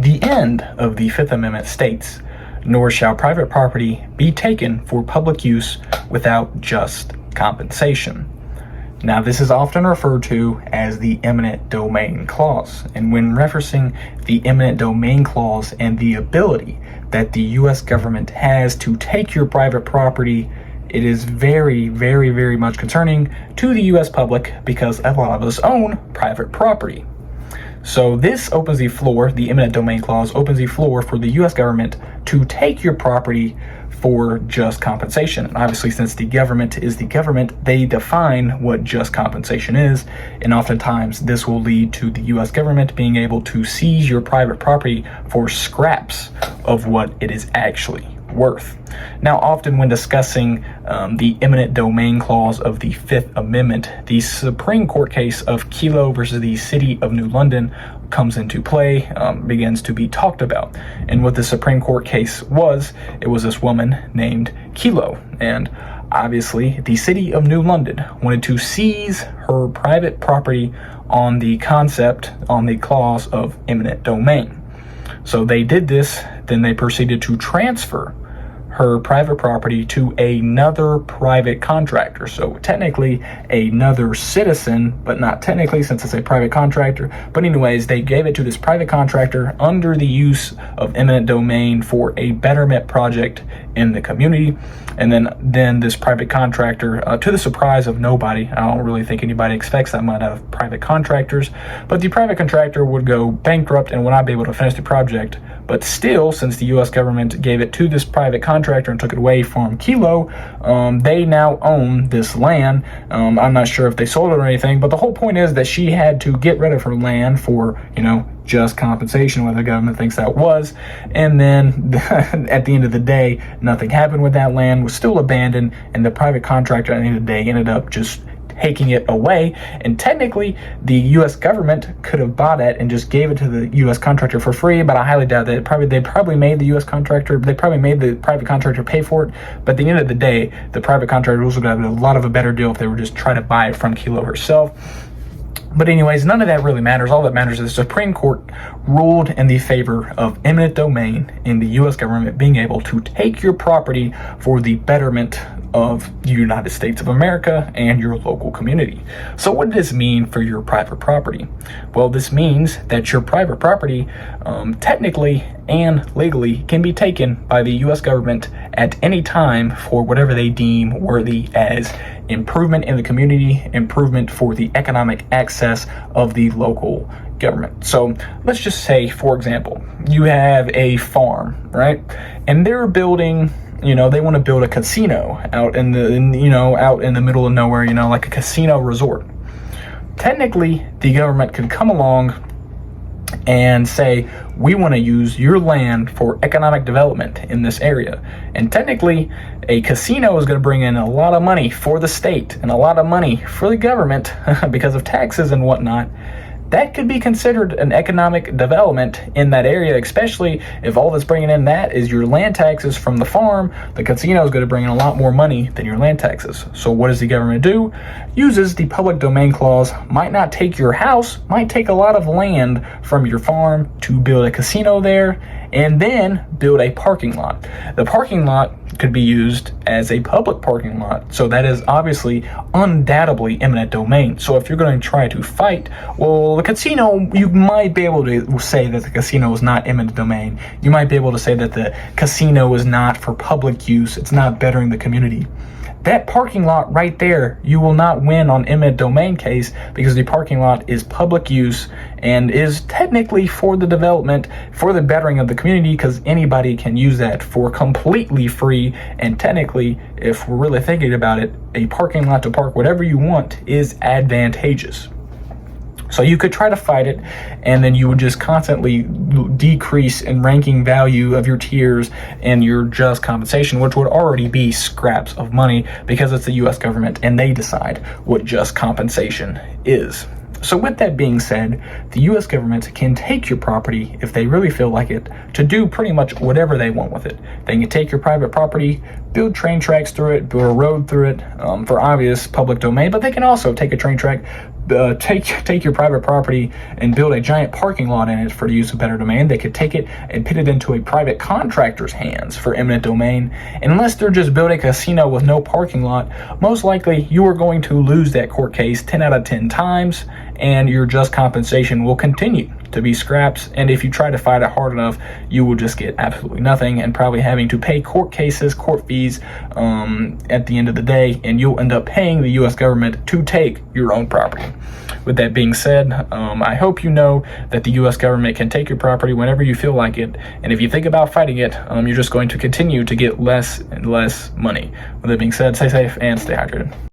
The end of the Fifth Amendment states, "Nor shall private property be taken for public use without just compensation." Now, this is often referred to as the eminent domain clause. And when referencing the eminent domain clause and the ability that the U.S. government has to take your private property, it is very, very, very much concerning to the U.S. public because a lot of us own private property. So this opens the floor, the eminent domain clause opens the floor for the U.S. government to take your property for just compensation. And obviously, since the government is the government, they define what just compensation is. And oftentimes this will lead to the U.S. government being able to seize your private property for scraps of what it is actually worth. Now, often when discussing the eminent domain clause of the Fifth Amendment, the Supreme Court case of Kelo versus the City of New London comes into play, begins to be talked about. And what the Supreme Court case was, it was this woman named Kelo. And obviously, the City of New London wanted to seize her private property on the concept, on the clause of eminent domain. So they did this, then they proceeded to transfer her private property to another private contractor. So technically another citizen, but not technically since it's a private contractor. But anyways, they gave it to this private contractor under the use of eminent domain for a betterment project in the community. And then this private contractor, to the surprise of nobody, I don't really think anybody expects that much out of private contractors, but the private contractor would go bankrupt and would not be able to finish the project. But still, since the U.S. government gave it to this private contractor and took it away from Kelo, they now own this land. I'm not sure if they sold it or anything, but the whole point is that she had to get rid of her land for, just compensation, what the government thinks that was. And then at the end of the day, nothing happened with that land, was still abandoned, and the private contractor at the end of the day ended up just taking it away. And technically, the U.S. government could have bought it and just gave it to the U.S. contractor for free, but I highly doubt that. They probably made the U.S. contractor, they probably made the private contractor pay for it. But at the end of the day, the private contractor also got a lot of a better deal if they were just trying to buy it from Kelo herself. But anyways, none of that really matters. All that matters is the Supreme Court ruled in the favor of eminent domain in the U.S. government being able to take your property for the betterment of the United States of America and your local community. So what does this mean for your private property? Well, this means that your private property technically and legally can be taken by the U.S. government at any time for whatever they deem worthy as improvement in the community, improvement for the economic access of the local government. So let's just say, for example, you have a farm, right? And they're building, they want to build a casino out in the middle of nowhere, like a casino resort. Technically, the government could come along and say, we want to use your land for economic development in this area. And technically, a casino is going to bring in a lot of money for the state and a lot of money for the government because of taxes and whatnot. That could be considered an economic development in that area, especially if all that's bringing in that is your land taxes from the farm. The casino is going to bring in a lot more money than your land taxes. So what does the government do? Uses the public domain clause, might not take your house, might take a lot of land from your farm to build a casino there, and then build a parking lot. The parking lot could be used as a public parking lot. So that is obviously undoubtedly eminent domain. So if you're going to try to fight, well, the casino, you might be able to say that the casino is not eminent domain. You might be able to say that the casino is not for public use. It's not bettering the community. That parking lot right there, you will not win on eminent domain case because the parking lot is public use and is technically for the development, for the bettering of the community, because anybody can use that for completely free. And technically, if we're really thinking about it, a parking lot to park whatever you want is advantageous. So you could try to fight it, and then you would just constantly decrease in ranking value of your tiers and your just compensation, which would already be scraps of money because it's the U.S. government and they decide what just compensation is. So with that being said, the U.S. government can take your property if they really feel like it to do pretty much whatever they want with it. They can take your private property, build train tracks through it, build a road through it for obvious public domain, but they can also take a train track, take your private property and build a giant parking lot in it for the use of better domain. They could take it and put it into a private contractor's hands for eminent domain. And unless they're just building a casino with no parking lot, most likely you are going to lose that court case 10 out of 10 times, and your just compensation will continue to be scraps. And if you try to fight it hard enough, you will just get absolutely nothing and probably having to pay court fees at the end of the day, and you'll end up paying the U.S. government to take your own property. With that being said, I hope you know that the U.S. government can take your property whenever you feel like it, and if you think about fighting it, you're just going to continue to get less and less money. With that being said, stay safe and stay hydrated.